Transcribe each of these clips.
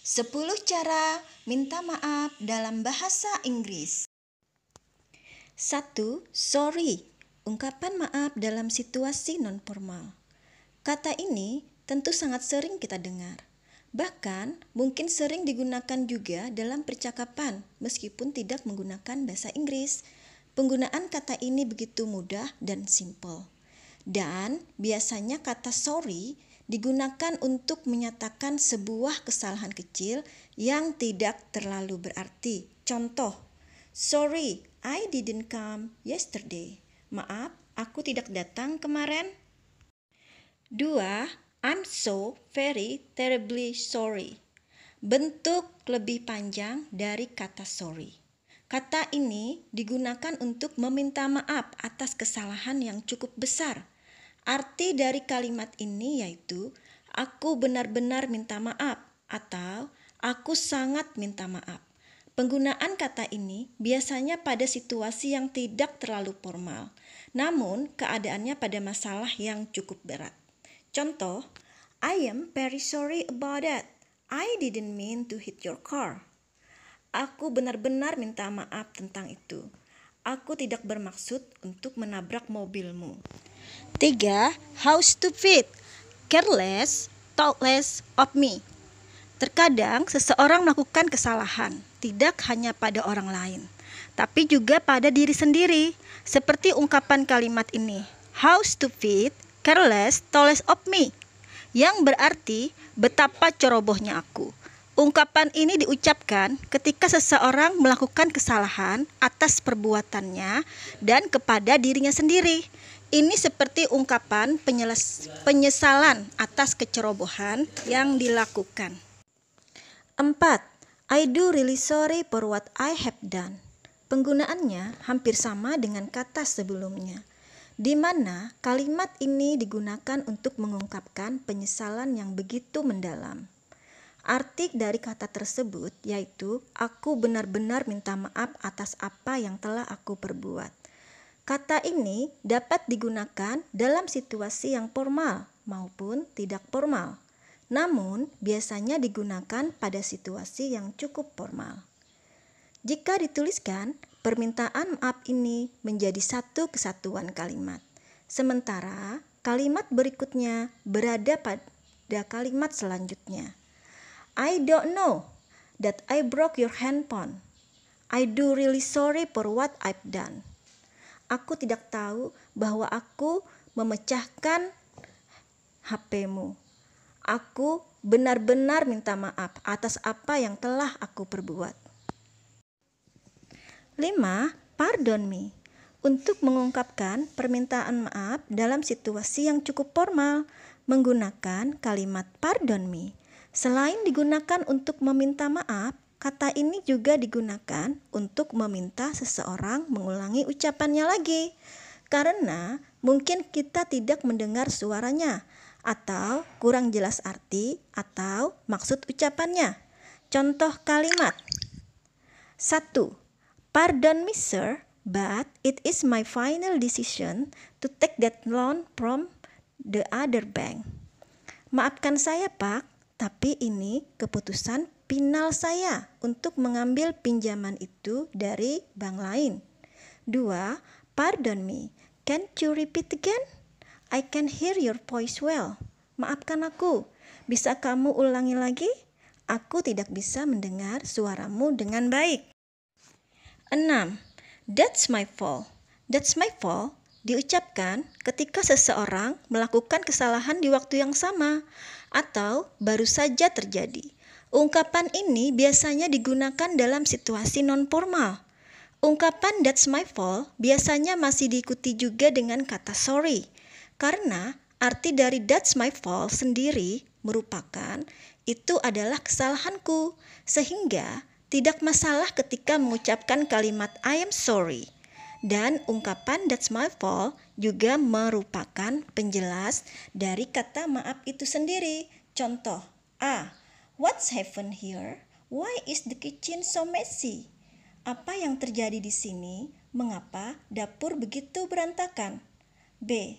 10 cara minta maaf dalam bahasa Inggris. 1. Sorry, ungkapan maaf dalam situasi non-formal. Kata ini tentu sangat sering kita dengar. Bahkan mungkin sering digunakan juga dalam percakapan meskipun tidak menggunakan bahasa Inggris. Penggunaan kata ini begitu mudah dan simple. Dan biasanya kata sorry digunakan untuk menyatakan sebuah kesalahan kecil yang tidak terlalu berarti. Contoh, sorry, I didn't come yesterday. Maaf, aku tidak datang kemarin. 2. I'm so very terribly sorry. Bentuk lebih panjang dari kata sorry. Kata ini digunakan untuk meminta maaf atas kesalahan yang cukup besar. Arti dari kalimat ini yaitu, aku benar-benar minta maaf atau aku sangat minta maaf. Penggunaan kata ini biasanya pada situasi yang tidak terlalu formal, namun keadaannya pada masalah yang cukup berat. Contoh, I am very sorry about that. I didn't mean to hit your car. Aku benar-benar minta maaf tentang itu. Aku tidak bermaksud untuk menabrak mobilmu. 3. How stupid, careless, thoughtless of me. Terkadang seseorang melakukan kesalahan, tidak hanya pada orang lain, tapi juga pada diri sendiri. Seperti ungkapan kalimat ini, how stupid, careless, thoughtless of me, yang berarti betapa cerobohnya aku. Ungkapan ini diucapkan ketika seseorang melakukan kesalahan atas perbuatannya dan kepada dirinya sendiri. Ini seperti ungkapan penyesalan atas kecerobohan yang dilakukan. 4. I do really sorry for what I have done. Penggunaannya hampir sama dengan kata sebelumnya, di mana kalimat ini digunakan untuk mengungkapkan penyesalan yang begitu mendalam. Arti dari kata tersebut yaitu, aku benar-benar minta maaf atas apa yang telah aku perbuat. Kata ini dapat digunakan dalam situasi yang formal maupun tidak formal, namun biasanya digunakan pada situasi yang cukup formal. Jika dituliskan, permintaan maaf ini menjadi satu kesatuan kalimat, sementara kalimat berikutnya berada pada kalimat selanjutnya. I don't know that I broke your handphone. I do really sorry for what I've done. Aku tidak tahu bahwa aku memecahkan HP-mu. Aku benar-benar minta maaf atas apa yang telah aku perbuat. 5. Pardon me. Untuk mengungkapkan permintaan maaf dalam situasi yang cukup formal, menggunakan kalimat pardon me. Selain digunakan untuk meminta maaf, kata ini juga digunakan untuk meminta seseorang mengulangi ucapannya lagi, karena mungkin kita tidak mendengar suaranya, atau kurang jelas arti atau maksud ucapannya. Contoh kalimat. 1. Pardon me sir, but it is my final decision to take that loan from the other bank. Maafkan saya Pak, tapi ini keputusan final saya untuk mengambil pinjaman itu dari bank lain. 2. Pardon me, can't you repeat again? I can hear your voice well. Maafkan aku, bisa kamu ulangi lagi? Aku tidak bisa mendengar suaramu dengan baik. 6. That's my fault. That's my fault diucapkan ketika seseorang melakukan kesalahan di waktu yang sama atau baru saja terjadi. Ungkapan ini biasanya digunakan dalam situasi non-formal. Ungkapan that's my fault biasanya masih diikuti juga dengan kata sorry, karena arti dari that's my fault sendiri merupakan itu adalah kesalahanku, sehingga tidak masalah ketika mengucapkan kalimat I am sorry. Dan ungkapan that's my fault juga merupakan penjelas dari kata maaf itu sendiri. Contoh, A. What's happened here? Why is the kitchen so messy? Apa yang terjadi di sini? Mengapa dapur begitu berantakan? B.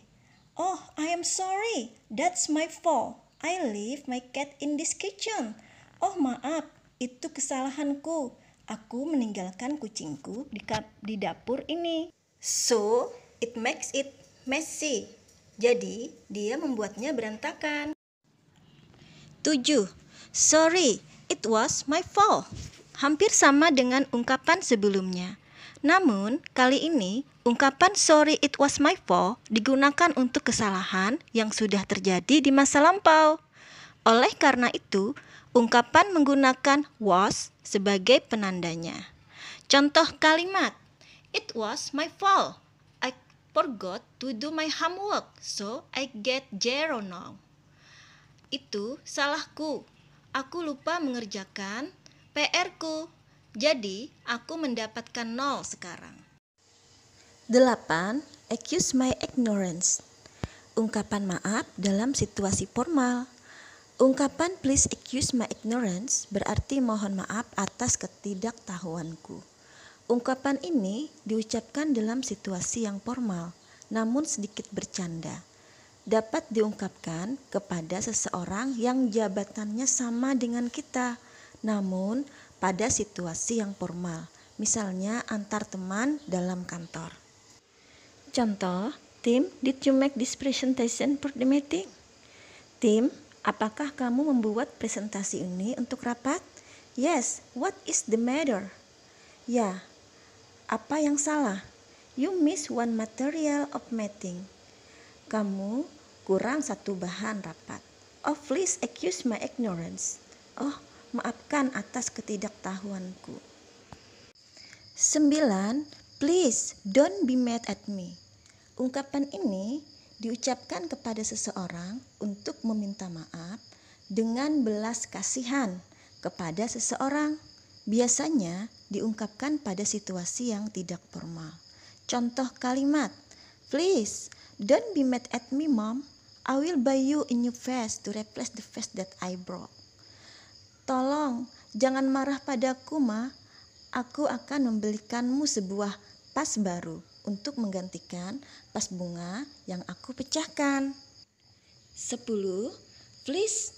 Oh, I am sorry. That's my fault. I leave my cat in this kitchen. Oh maaf, itu kesalahanku. Aku meninggalkan kucingku di dapur ini. So, it makes it messy. Jadi, dia membuatnya berantakan. 7. Sorry, it was my fault. Hampir sama dengan ungkapan sebelumnya. Namun, kali ini ungkapan sorry it was my fault digunakan untuk kesalahan yang sudah terjadi di masa lampau. Oleh karena itu, ungkapan menggunakan was sebagai penandanya. Contoh kalimat, it was my fault. I forgot to do my homework, so I get 0 now. Itu salahku. Aku lupa mengerjakan PR-ku. Jadi, aku mendapatkan 0 sekarang. 8. Excuse my ignorance. Ungkapan maaf dalam situasi formal. Ungkapan please excuse my ignorance berarti mohon maaf atas ketidaktahuanku. Ungkapan ini diucapkan dalam situasi yang formal, namun sedikit bercanda. Dapat diungkapkan kepada seseorang yang jabatannya sama dengan kita, namun pada situasi yang formal, misalnya antar teman dalam kantor. Contoh, Tim, did you make this presentation for the meeting? Tim, apakah kamu membuat presentasi ini untuk rapat? Yes, what is the matter? Ya, apa yang salah? You miss one material of meeting. Kamu kurang satu bahan rapat. Oh, please excuse my ignorance. Oh, maafkan atas ketidaktahuanku. 9. Please don't be mad at me. Ungkapan ini diucapkan kepada seseorang untuk meminta maaf dengan belas kasihan kepada seseorang. Biasanya diungkapkan pada situasi yang tidak formal. Contoh kalimat, please don't be mad at me, mom. I will buy you a new vase to replace the vase that I broke. Tolong, jangan marah padaku, Ma. Aku akan membelikanmu sebuah vas baru untuk menggantikan vas bunga yang aku pecahkan. 10. Please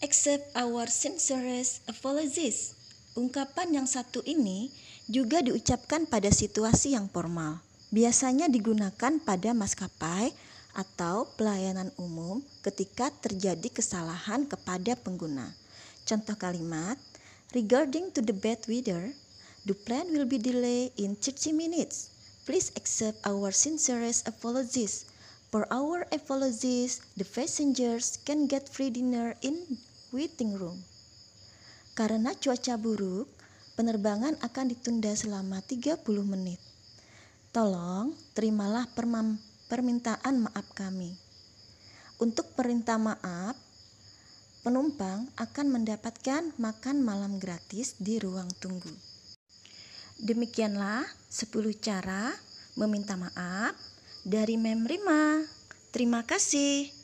accept our sincerest apologies. Ungkapan yang satu ini juga diucapkan pada situasi yang formal. Biasanya digunakan pada maskapai atau pelayanan umum ketika terjadi kesalahan kepada pengguna. Contoh kalimat, regarding to the bad weather, the plane will be delayed in 30 minutes. Please accept our sincerest apologies. For our apologies, the passengers can get free dinner in waiting room. Karena cuaca buruk, penerbangan akan ditunda selama 30 menit. Tolong terimalah permintaan maaf kami. Untuk perintah maaf, penumpang akan mendapatkan makan malam gratis di ruang tunggu. Demikianlah 10 cara meminta maaf dari Mem Rima. Terima kasih.